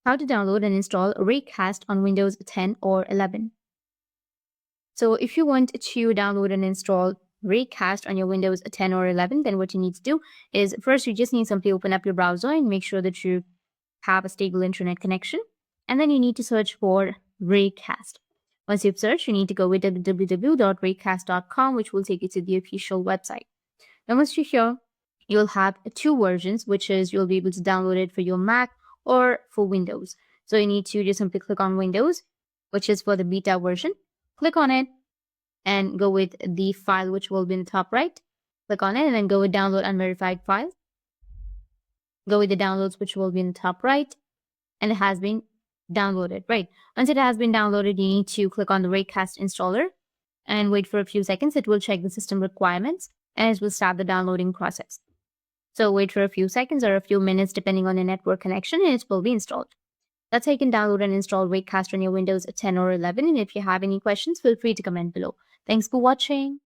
how to download and install Raycast on Windows 10 or 11. So if you want to download and install Raycast on your Windows 10 or 11, then what you need to do is first you just need to simply open up your browser and make sure that you have a stable internet connection. And then you need to search for Raycast. Once you've searched, you need to go with www.raycast.com, which will take you to the official website. Now, once you're here, you'll have two versions, which is you'll be able to download it for your Mac or for Windows. So you need to just simply click on Windows, which is for the beta version. Click on it and go with the file, which will be in the top right. Click on it and then go with download unverified file. Go with the downloads, which will be in the top right. And it has been downloaded, right? Once it has been downloaded, you need to click on the Raycast installer and wait for a few seconds. It will check the system requirements and it will start the downloading process. So wait for a few seconds or a few minutes depending on your network connection and it will be installed. That's how you can download and install Raycast on your Windows 10 or 11. And if you have any questions, feel free to comment below. Thanks for watching.